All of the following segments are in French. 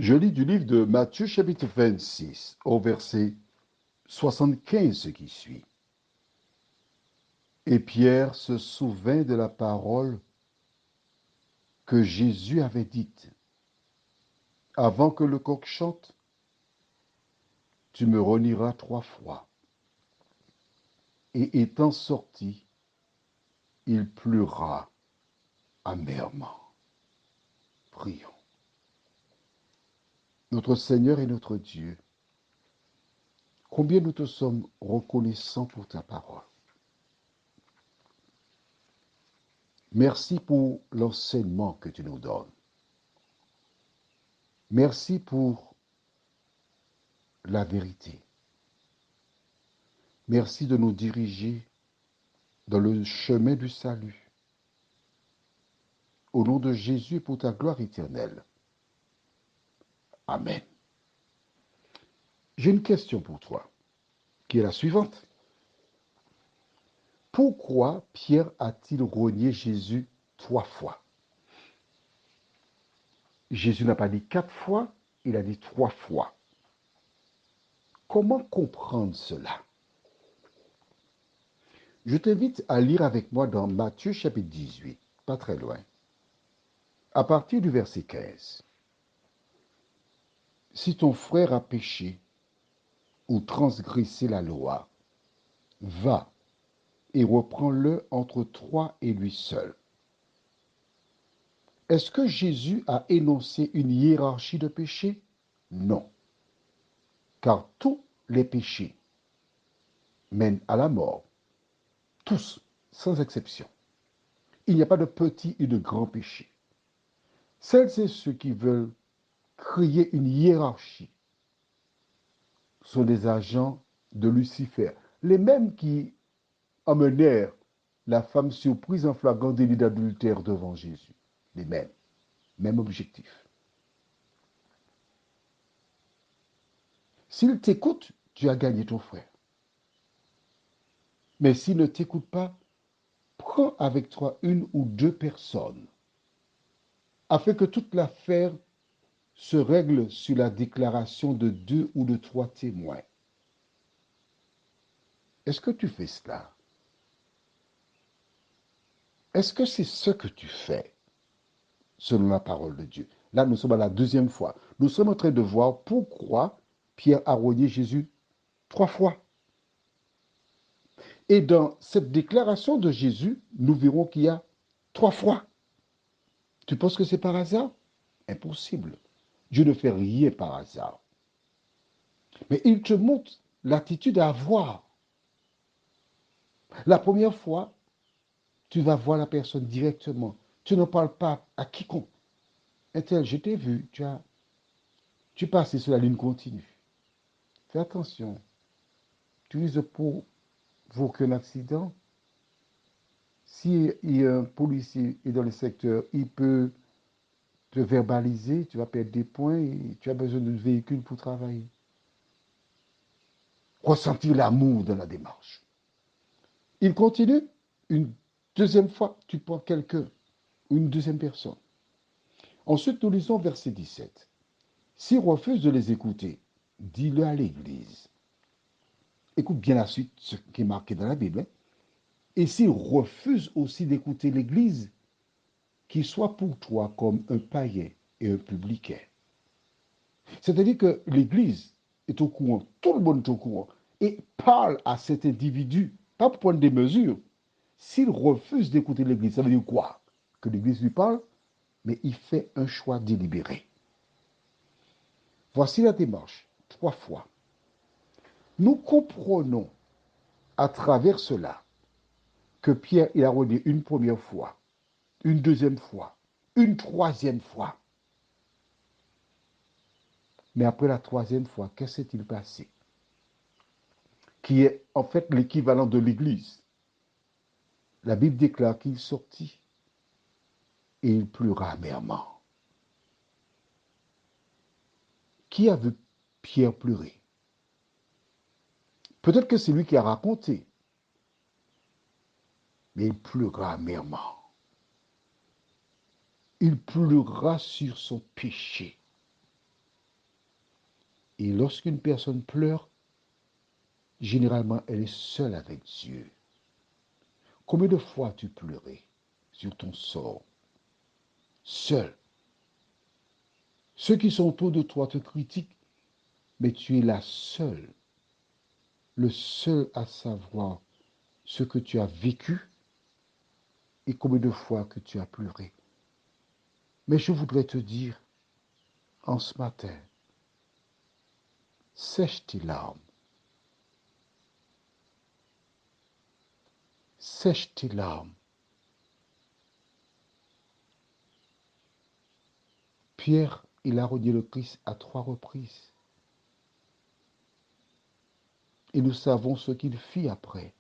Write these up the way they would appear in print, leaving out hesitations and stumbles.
Je lis du livre de Matthieu chapitre 26 au verset 75 qui suit. Et Pierre se souvint de la parole que Jésus avait dite. Avant que le coq chante, tu me renieras 3 fois. Et étant sorti, il pleura amèrement. Prions. Notre Seigneur et notre Dieu, combien nous te sommes reconnaissants pour ta parole. Merci pour l'enseignement que tu nous donnes. Merci pour la vérité. Merci de nous diriger dans le chemin du salut. Au nom de Jésus, pour ta gloire éternelle. Amen. J'ai une question pour toi, qui est la suivante. Pourquoi Pierre a-t-il renié Jésus 3 fois? Jésus n'a pas dit 4 fois, il a dit 3 fois. Comment comprendre cela? Je t'invite à lire avec moi dans Matthieu chapitre 18, pas très loin, à partir du verset 15. Si ton frère a péché ou transgressé la loi, va et reprends-le entre toi et lui seul. Est-ce que Jésus a énoncé une hiérarchie de péchés? Non, car tous les péchés mènent à la mort, tous, sans exception. Il n'y a pas de petit et de grand péché. Celles et ceux qui veulent créer une hiérarchie sont des agents de Lucifer, les mêmes qui emmenèrent la femme surprise en flagrant délit d'adultère devant Jésus. Les mêmes, même objectif. S'il t'écoute, tu as gagné ton frère. Mais s'il ne t'écoute pas, prends avec toi 1 ou 2 personnes, afin que toute l'affaire se règle sur la déclaration de 2 ou de 3 témoins. Est-ce que tu fais cela? Est-ce que c'est ce que tu fais, selon la parole de Dieu? Là, nous sommes à la 2e fois. Nous sommes en train de voir pourquoi Pierre a renié Jésus 3 fois. Et dans cette déclaration de Jésus, nous verrons qu'il y a 3 fois. Tu penses que c'est par hasard? Impossible. Dieu ne fait rien par hasard. Mais il te montre l'attitude à avoir. La première fois, tu vas voir la personne directement. Tu ne parles pas à quiconque. Un tel, je t'ai vu, tu passes sur la ligne continue. Fais attention. Tu risques pour aucun accident. Si un policier est dans le secteur, il peut te verbaliser, tu vas perdre des points et tu as besoin d'un véhicule pour travailler. Ressentir l'amour dans la démarche. Il continue. Une 2e fois, tu prends quelqu'un, une 2e personne. Ensuite, nous lisons verset 17. S'il refuse de les écouter, dis-le à l'Église. Écoute bien la suite, ce qui est marqué dans la Bible. Hein. Et s'il refuse aussi d'écouter l'Église, qu'il soit pour toi comme un païen et un publicain. C'est-à-dire que l'Église est au courant, tout le monde est au courant, et parle à cet individu, pas pour prendre des mesures. S'il refuse d'écouter l'Église, ça veut dire quoi? Que l'Église lui parle, mais il fait un choix délibéré. Voici la démarche, 3 fois. Nous comprenons à travers cela que Pierre il a renié une première fois, une 2e fois, une 3e fois. Mais après la 3e fois, qu'est-ce qui s'est-il passé? Qui est en fait l'équivalent de l'Église. La Bible déclare qu'il sortit et il pleura amèrement. Qui a vu Pierre pleurer? Peut-être que c'est lui qui a raconté, mais il pleura amèrement. Il pleura sur son péché. Et lorsqu'une personne pleure, généralement, elle est seule avec Dieu. Combien de fois as-tu pleuré sur ton sort, seul? Ceux qui sont autour de toi te critiquent, mais tu es la seule, le seul à savoir ce que tu as vécu et combien de fois que tu as pleuré. Mais je voudrais te dire, en ce matin, sèche tes larmes, sèche tes larmes. Pierre, il a renié le Christ à 3 reprises. Et nous savons ce qu'il fit après.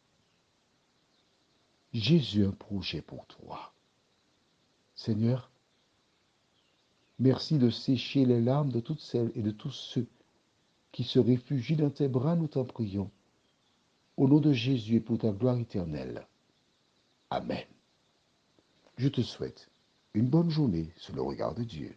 Jésus a un projet pour toi. Seigneur, merci de sécher les larmes de toutes celles et de tous ceux qui se réfugient dans tes bras, nous t'en prions. Au nom de Jésus et pour ta gloire éternelle. Amen. Je te souhaite une bonne journée sous le regard de Dieu.